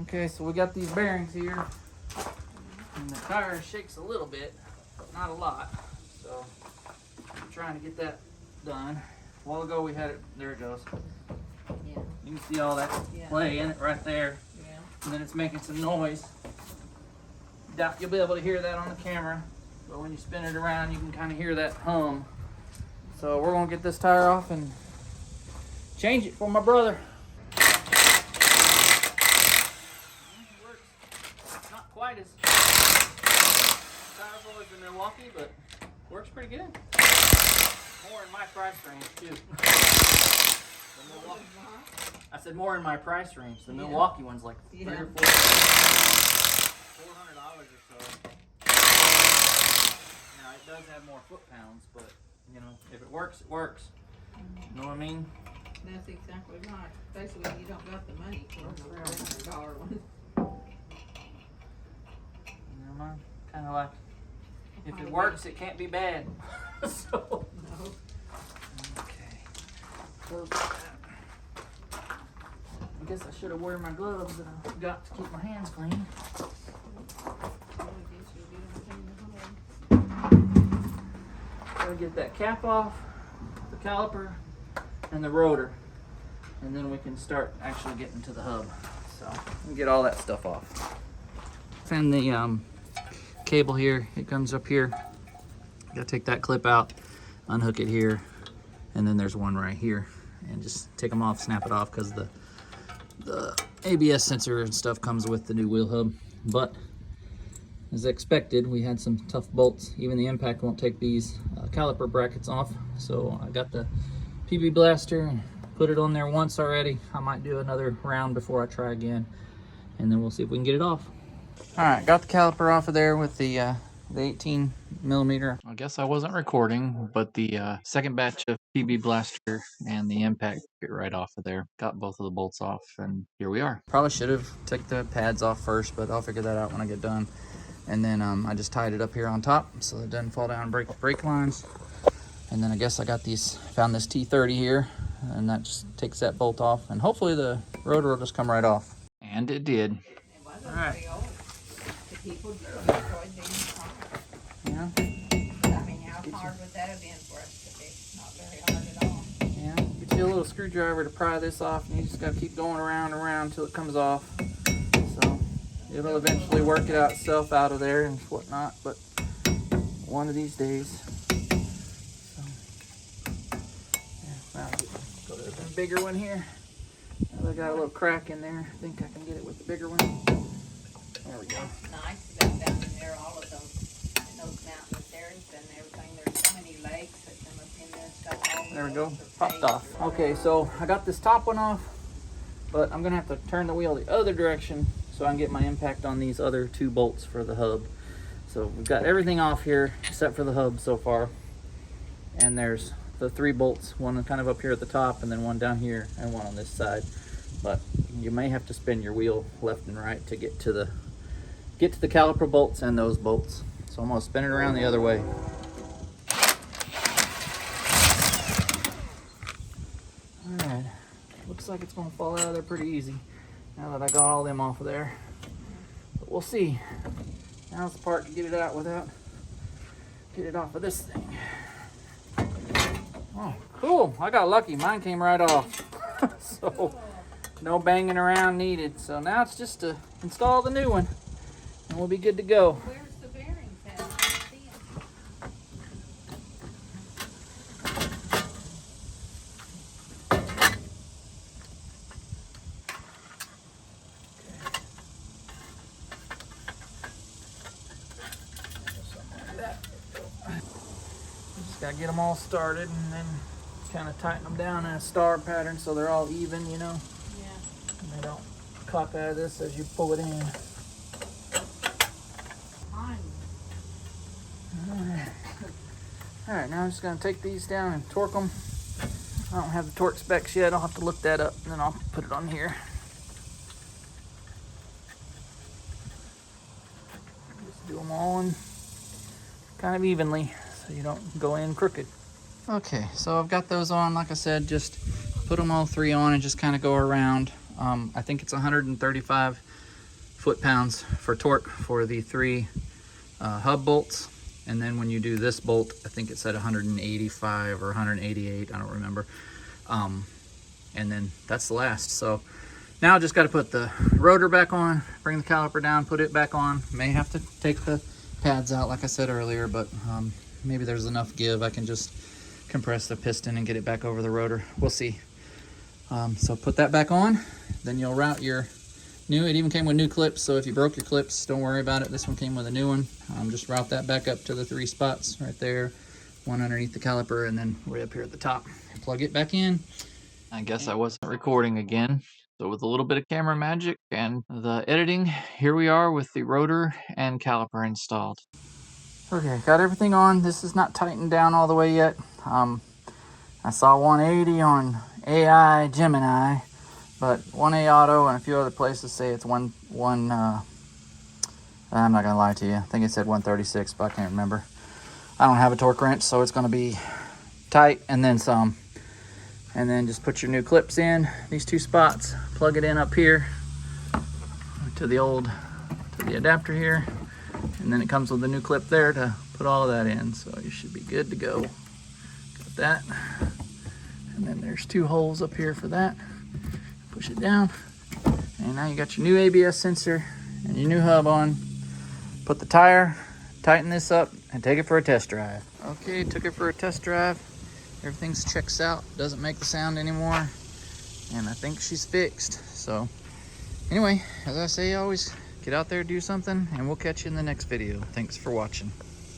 Okay, so we got these bearings here. And the tire shakes a little bit, but not a lot. So I'm trying to get that done. A while ago we had it, there it goes. Yeah. You can see all that play in it right there. Yeah. And then it's making some noise. Doubt you'll be able to hear that on the camera, but when you spin it around, you can kind of hear that hum. So we're gonna get this tire off and change it for my brother. It works. Not quite as powerful as the Milwaukee, but works pretty good. More in my price range too. I said more in my price range. The Milwaukee one's like $300 or $400 or so. Now it does have more foot pounds, but you know, if it works, it works. You know what I mean? That's exactly right. Basically, you don't got the money for a $400 one. You know, kind of like, if it works, it can't be bad. So. No. Okay. Close that. I guess I should have worn my gloves and I forgot to keep my hands clean. Gotta get that cap off, the caliper, and the rotor, and then we can start actually getting to the hub. So we'll get all that stuff off. And the cable here, it comes up here. Gotta take that clip out, unhook it here, and then there's one right here, and just take them off, snap it off, because the ABS sensor and stuff comes with the new wheel hub. But as expected, we had some tough bolts. Even the impact won't take these caliper brackets off. So I got the PB blaster and put it on there once already. I might do another round before I try again, and then we'll see if we can get it off. All right, got the caliper off of there with the 18 millimeter. I guess I wasn't recording, but the second batch of PB blaster and the impact get right off of there. Got both of the bolts off, and here we are. Probably should have took the pads off first, but I'll figure that out when I get done. And then I just tied it up here on top so it doesn't fall down and break the brake lines. And then I guess I got found this T30 here, and that just takes that bolt off, and hopefully the rotor will just come right off. And it did. All right. People enjoyed these cars. Yeah. I mean, how hard would that have been for us to fix? Not very hard at all. Yeah. Get you a little screwdriver to pry this off, and you just gotta keep going around and around until it comes off. So it'll eventually work it out itself out of there and whatnot, but one of these days. So, yeah, now go to the bigger one here. I got a little crack in there. I think I can get it with the bigger one. There we go. That's nice about down in there, all of those mountains there and everything. There's so many lakes that come up in there and stuff. There we go. Popped off. Okay, so I got this top one off, but I'm gonna have to turn the wheel the other direction so I can get my impact on these other two bolts for the hub. So we've got everything off here except for the hub so far. And there's the 3 bolts, one kind of up here at the top, and then one down here and one on this side. But you may have to spin your wheel left and right to get to the caliper bolts and those bolts. So I'm gonna spin it around the other way. All right, looks like it's gonna fall out of there pretty easy now that I got all them off of there. But we'll see. Now's the part to get it out get it off of this thing. Oh, cool, I got lucky, mine came right off. So no banging around needed. So now it's just to install the new one and we'll be good to go. Where's the bearings at? I see 'em. Just gotta get them all started and then kind of tighten them down in a star pattern so they're all even, you know. Yeah. And they don't cock out of this as you pull it in. Alright, now I'm just going to take these down and torque them. I don't have the torque specs yet. I'll have to look that up and then I'll put it on here. Just do them all in kind of evenly so you don't go in crooked. Okay, so I've got those on. Like I said, just put them all 3 on and just kind of go around. I think it's 135 foot-pounds for torque for the 3 hub bolts. And then when you do this bolt, I think it said 185 or 188, I don't remember. And then that's the last. So now I just got to put the rotor back on, bring the caliper down, put it back on. May have to take the pads out like I said earlier, but maybe there's enough give. I can just compress the piston and get it back over the rotor. We'll see. So put that back on, then you'll route your new, it even came with new clips, so if you broke your clips, don't worry about it. This one came with a new one. Just route that back up to the 3 spots right there, one underneath the caliper, and then right up here at the top. Plug it back in. I guess I wasn't recording again. So with a little bit of camera magic and the editing, here we are with the rotor and caliper installed. Okay, got everything on. This is not tightened down all the way yet. I saw 180 on AI Gemini, but 1A Auto and a few other places say it's I'm not gonna lie to you. I think it said 136, but I can't remember. I don't have a torque wrench, so it's gonna be tight and then some. And then just put your new clips in these 2 spots, plug it in up here to the adapter here, and then it comes with a new clip there to put all of that in. So you should be good to go. Got that. And then there's 2 holes up here for that. Push it down. And now you got your new ABS sensor and your new hub on. Put the tire, tighten this up, and take it for a test drive. Okay, took it for a test drive. Everything's checks out, doesn't make the sound anymore. And I think she's fixed. So anyway, as I say, always get out there, do something, and we'll catch you in the next video. Thanks for watching.